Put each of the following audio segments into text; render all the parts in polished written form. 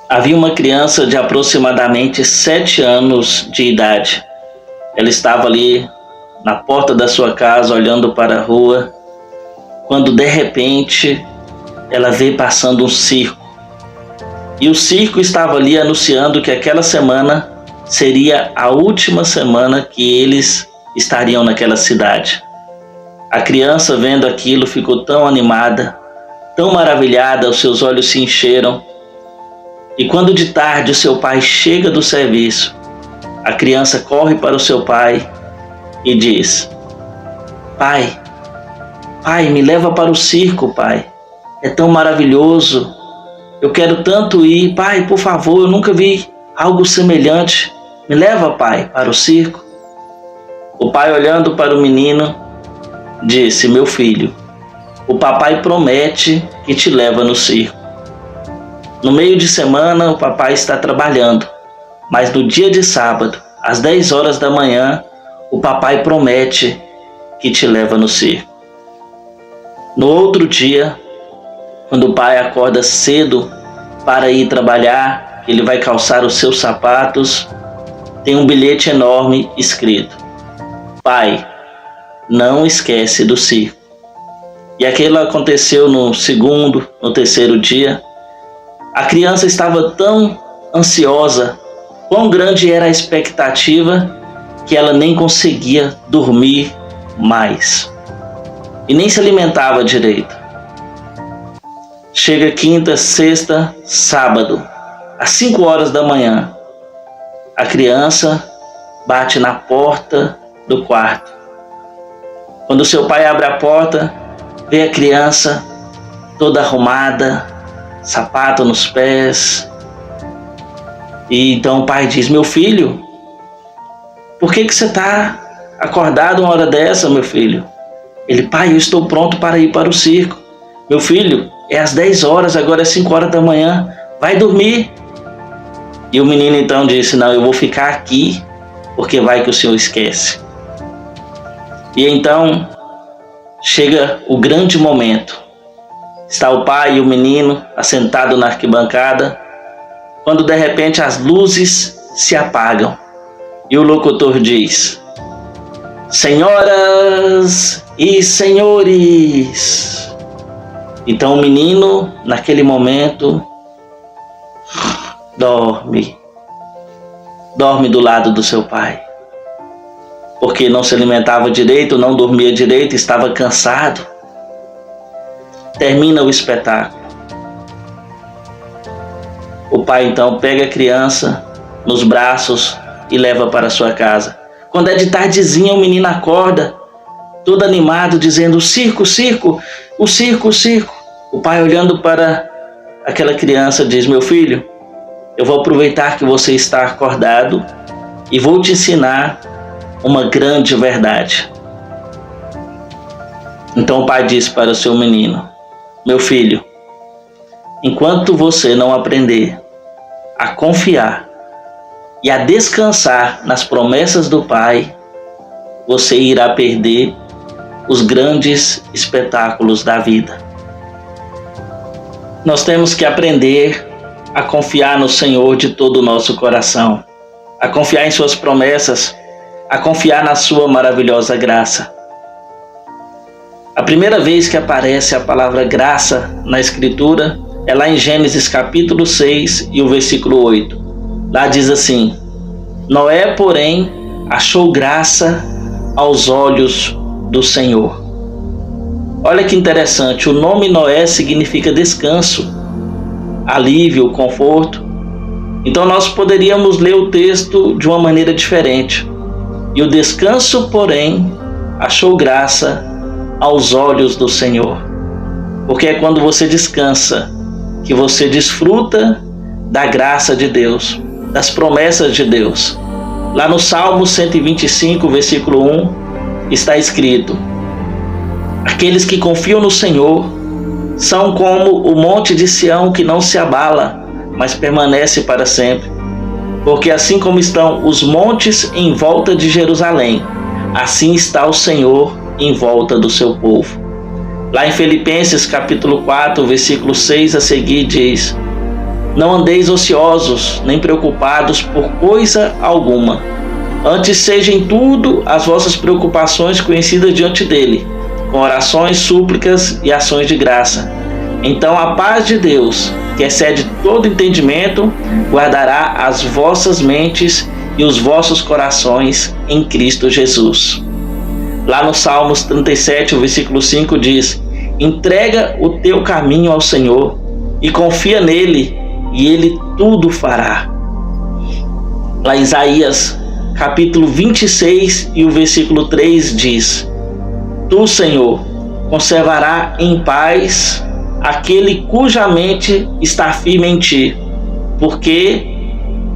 Havia uma criança de aproximadamente 7 anos de idade. Ela estava ali na porta da sua casa, olhando para a rua, quando de repente ela vê passando um circo. E o circo estava ali anunciando que aquela semana seria a última semana que eles estariam naquela cidade. A criança, vendo aquilo, ficou tão animada, tão maravilhada, os seus olhos se encheram. E quando de tarde o seu pai chega do serviço, a criança corre para o seu pai e diz: Pai, me leva para o circo, pai. É tão maravilhoso. Eu quero tanto ir. Pai, por favor, eu nunca vi algo semelhante. Me leva, pai, para o circo. O pai, olhando para o menino, disse: Meu filho, o papai promete que te leva no circo. No meio de semana o papai está trabalhando, mas no dia de sábado, às 10 horas da manhã, o papai promete que te leva no circo. No outro dia, quando o pai acorda cedo para ir trabalhar, ele vai calçar os seus sapatos, tem um bilhete enorme escrito: Pai, não esquece do circo. E aquilo aconteceu no segundo, no terceiro dia. A criança estava tão ansiosa, quão grande era a expectativa, que ela nem conseguia dormir mais. E nem se alimentava direito. Chega quinta, sexta, sábado, às 5 horas da manhã. A criança bate na porta do quarto. Quando seu pai abre a porta, vê a criança toda arrumada, sapato nos pés. E então o pai diz: Meu filho, por que você está acordado uma hora dessa, meu filho? Ele: Pai, eu estou pronto para ir para o circo. Meu filho, é às 10 horas, agora é 5 horas da manhã, vai dormir. E o menino então disse: Não, eu vou ficar aqui, porque vai que o senhor esquece. E então chega o grande momento. Está o pai e o menino assentado na arquibancada, quando de repente as luzes se apagam e o locutor diz: Senhoras e senhores. Então o menino, naquele momento, dorme do lado do seu pai, porque não se alimentava direito, não dormia direito, estava cansado. Termina o espetáculo. O pai então pega a criança nos braços e leva para sua casa. Quando é de tardezinha, o menino acorda, todo animado, dizendo: Circo, circo, o circo, o circo. O pai, olhando para aquela criança, diz: Meu filho, eu vou aproveitar que você está acordado e vou te ensinar uma grande verdade. Então o pai disse para o seu menino: Meu filho, enquanto você não aprender a confiar e a descansar nas promessas do Pai, você irá perder os grandes espetáculos da vida. Nós temos que aprender a confiar no Senhor de todo o nosso coração, a confiar em suas promessas, a confiar na sua maravilhosa graça. A primeira vez que aparece a palavra graça na Escritura é lá em Gênesis capítulo 6 e o versículo 8. Lá diz assim: Noé, porém, achou graça aos olhos do Senhor. Olha que interessante, o nome Noé significa descanso, alívio, conforto. Então nós poderíamos ler o texto de uma maneira diferente. E o descanso, porém, achou graça aos olhos do Senhor. Porque é quando você descansa que você desfruta da graça de Deus, das promessas de Deus. Lá no Salmo 125, versículo 1, está escrito: Aqueles que confiam no Senhor são como o monte de Sião, que não se abala, mas permanece para sempre. Porque assim como estão os montes em volta de Jerusalém, assim está o Senhor em volta do seu povo. Lá em Filipenses capítulo 4, versículo 6 a seguir diz: Não andeis ociosos, nem preocupados por coisa alguma. Antes sejam em tudo as vossas preocupações conhecidas diante dele, com orações, súplicas e ações de graça. Então a paz de Deus, que excede todo entendimento, guardará as vossas mentes e os vossos corações em Cristo Jesus. Lá no Salmos 37, o versículo 5 diz: entrega o teu caminho ao Senhor e confia nele, e ele tudo fará. Lá em Isaías, capítulo 26 e o versículo 3 diz: tu, Senhor, conservará em paz aquele cuja mente está firme em ti, porque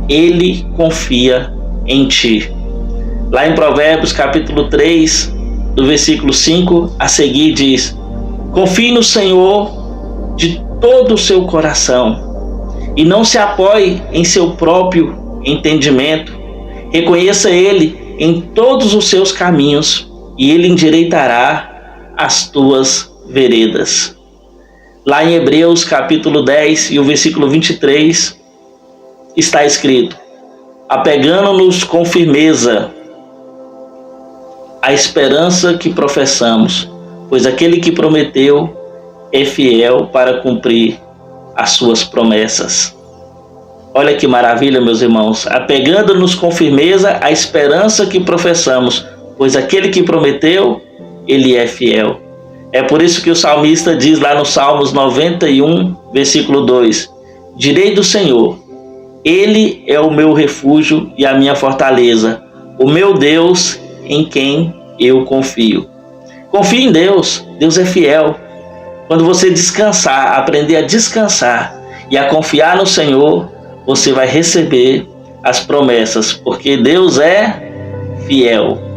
ele confia em ti. Lá em Provérbios capítulo 3, do versículo 5 a seguir diz: confie no Senhor de todo o seu coração e não se apoie em seu próprio entendimento. Reconheça ele em todos os seus caminhos e ele endireitará as tuas veredas. Lá em Hebreus capítulo 10 e o versículo 23 está escrito: apegando-nos com firmeza à esperança que professamos, pois aquele que prometeu é fiel para cumprir as suas promessas. Olha que maravilha, meus irmãos. Apegando-nos com firmeza à esperança que professamos, pois aquele que prometeu, ele é fiel. É por isso que o salmista diz lá no Salmos 91, versículo 2: direi do Senhor, ele é o meu refúgio e a minha fortaleza, o meu Deus em quem eu confio. Confie em Deus, Deus é fiel. Quando você descansar, aprender a descansar e a confiar no Senhor, você vai receber as promessas, porque Deus é fiel.